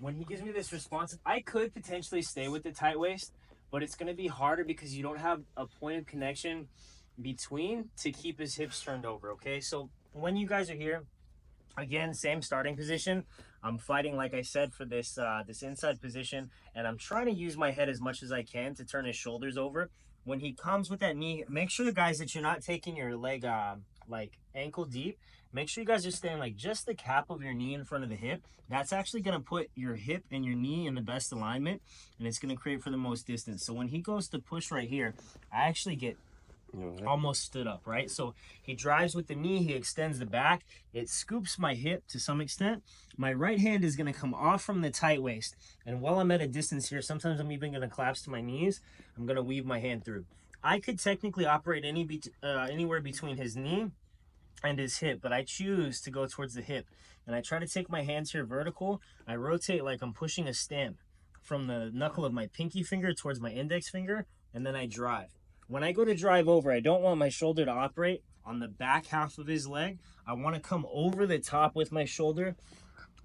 when he gives me this response, I could potentially stay with the tight waist, but it's going to be harder because you don't have a point of connection between to keep his hips turned over, okay? So when you guys are here, again, same starting position. I'm fighting, like I said, for this this inside position, and I'm trying to use my head as much as I can to turn his shoulders over. When he comes with that knee, make sure, guys, that you're not taking your leg like ankle deep. Make sure you guys are staying like just the cap of your knee in front of the hip. That's actually going to put your hip and your knee in the best alignment, and it's going to create for the most distance. So when he goes to push right here, I actually get almost stood up, right? So he drives with the knee, he extends the back, it scoops my hip to some extent. My right hand is going to come off from the tight waist, and while I'm at a distance here, sometimes I'm even going to collapse to my knees. I'm going to weave my hand through. I could technically operate anywhere between his knee and his hip, but I choose to go towards the hip, and I try to take my hands here vertical. I rotate like I'm pushing a stamp from the knuckle of my pinky finger towards my index finger, and then I drive. When I go to drive over, I don't want my shoulder to operate on the back half of his leg. I want to come over the top with my shoulder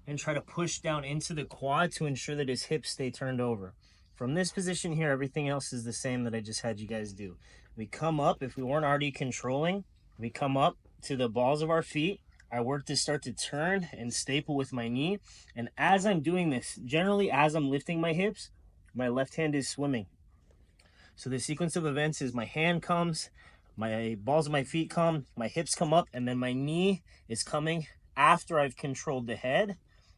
and try to push down into the quad to ensure that his hips stay turned over. From this position here, everything else is the same that I just had you guys do. We come up, if we weren't already controlling, we come up to the balls of our feet. I work to start to turn and staple with my knee. And as I'm doing this, generally as I'm lifting my hips, my left hand is swimming. So the sequence of events is my hand comes, my balls of my feet come, my hips come up, and then my knee is coming after I've controlled the head,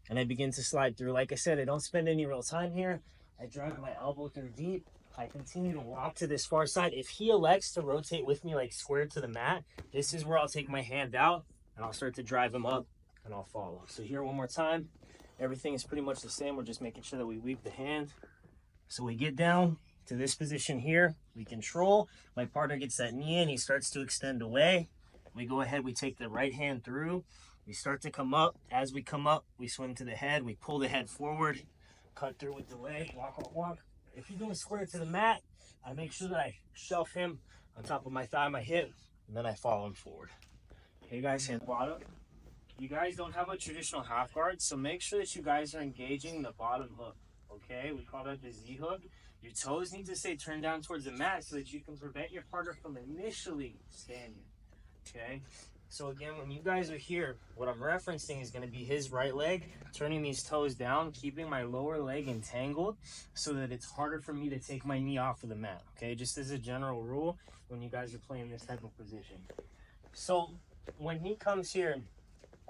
and I begin to slide through. Like I said, I don't spend any real time here. I drive my elbow through deep. I continue to walk to this far side. If he elects to rotate with me like square to the mat, this is where I'll take my hand out, and I'll start to drive him up, and I'll follow. So here one more time. Everything is pretty much the same. We're just making sure that we weave the hand. So we get down to this position here, we control. My partner gets that knee in, he starts to extend away. We go ahead, we take the right hand through. We start to come up. As we come up, we swing to the head. We pull the head forward, cut through with the leg, walk, walk, walk. If he's going square to the mat, I make sure that I shelf him on top of my thigh, my hip, and then I follow him forward. Okay, guys, hand bottom. You guys don't have a traditional half guard, so make sure that you guys are engaging the bottom hook. Okay, we call that the Z hook. Your toes need to stay turned down towards the mat so that you can prevent your partner from initially standing. Okay, so again, when you guys are here, what I'm referencing is going to be his right leg, turning these toes down, keeping my lower leg entangled so that it's harder for me to take my knee off of the mat. Okay, just as a general rule when you guys are playing this type of position. So when he comes here,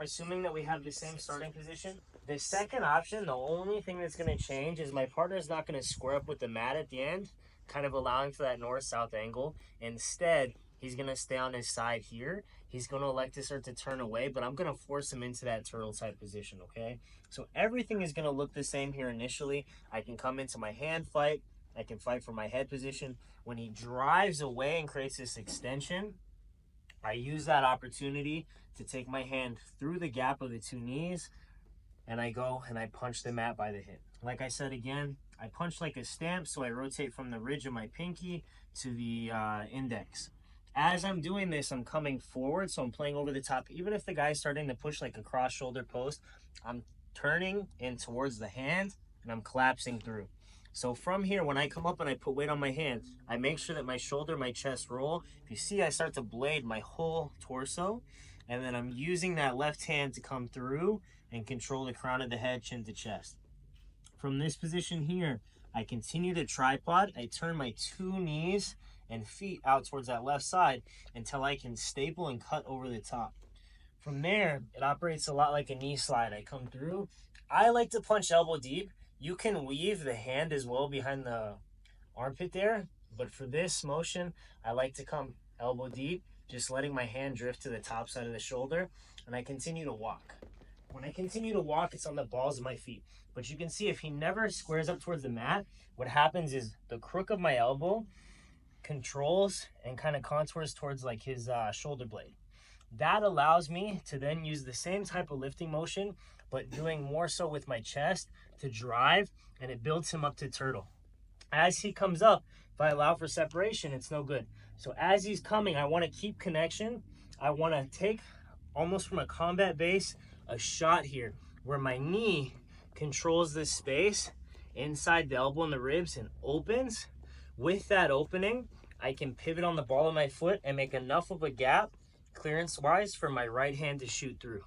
assuming that we have the same starting position, the second option, the only thing that's going to change is my partner is not going to square up with the mat at the end, kind of allowing for that north-south angle. Instead, he's going to stay on his side here. He's going to elect to start to turn away, but I'm going to force him into that turtle type position, okay? So everything is going to look the same here initially. I can come into my hand fight. I can fight for my head position. When he drives away and creates this extension, I use that opportunity to take my hand through the gap of the two knees, and I go and I punch the mat by the hip. Like I said again, I punch like a stamp, so I rotate from the ridge of my pinky to the index. As I'm doing this, I'm coming forward, so I'm playing over the top. Even if the guy's starting to push like a cross shoulder post, I'm turning in towards the hand, and I'm collapsing through. So from here, when I come up and I put weight on my hand, I make sure that my shoulder, my chest roll. If you see, I start to blade my whole torso, and then I'm using that left hand to come through and control the crown of the head, chin to chest. From this position here, I continue to tripod. I turn my two knees and feet out towards that left side until I can staple and cut over the top. From there, it operates a lot like a knee slide. I come through. I like to punch elbow deep. You can weave the hand as well behind the armpit there, but for this motion, I like to come elbow deep, just letting my hand drift to the top side of the shoulder, and I continue to walk. When I continue to walk, it's on the balls of my feet. But you can see if he never squares up towards the mat, what happens is the crook of my elbow controls and kind of contours towards like his shoulder blade. That allows me to then use the same type of lifting motion, but doing more so with my chest to drive, and it builds him up to turtle. As he comes up, if I allow for separation, it's no good. So as he's coming, I want to keep connection. I want to take almost from a combat base a shot here where my knee controls this space inside the elbow and the ribs and opens. With that opening, I can pivot on the ball of my foot and make enough of a gap clearance-wise for my right hand to shoot through.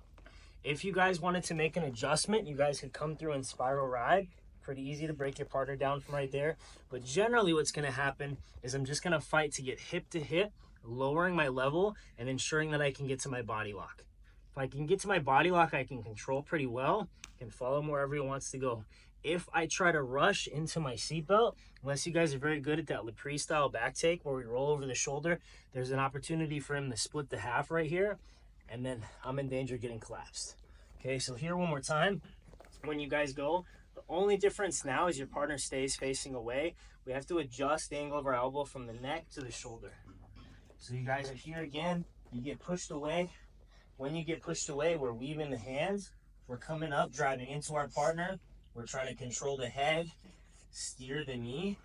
If you guys wanted to make an adjustment, you guys could come through and spiral ride. Pretty easy to break your partner down from right there. But generally what's gonna happen is I'm just gonna fight to get hip to hip, lowering my level and ensuring that I can get to my body lock. If I can get to my body lock, I can control pretty well, can follow him wherever he wants to go. If I try to rush into my seatbelt, unless you guys are very good at that Lapri style back take where we roll over the shoulder, there's an opportunity for him to split the half right here, and then I'm in danger of getting collapsed. Okay, so here one more time. When you guys go, the only difference now is your partner stays facing away. We have to adjust the angle of our elbow from the neck to the shoulder. So you guys are here again, you get pushed away. When you get pushed away, we're weaving the hands. We're coming up, driving into our partner. We're trying to control the head, steer the knee,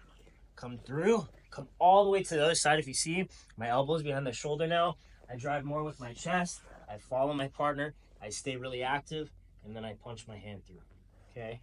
come through, come all the way to the other side. If you see, my elbow's behind the shoulder now. I drive more with my chest. I follow my partner. I stay really active, and then I punch my hand through, okay?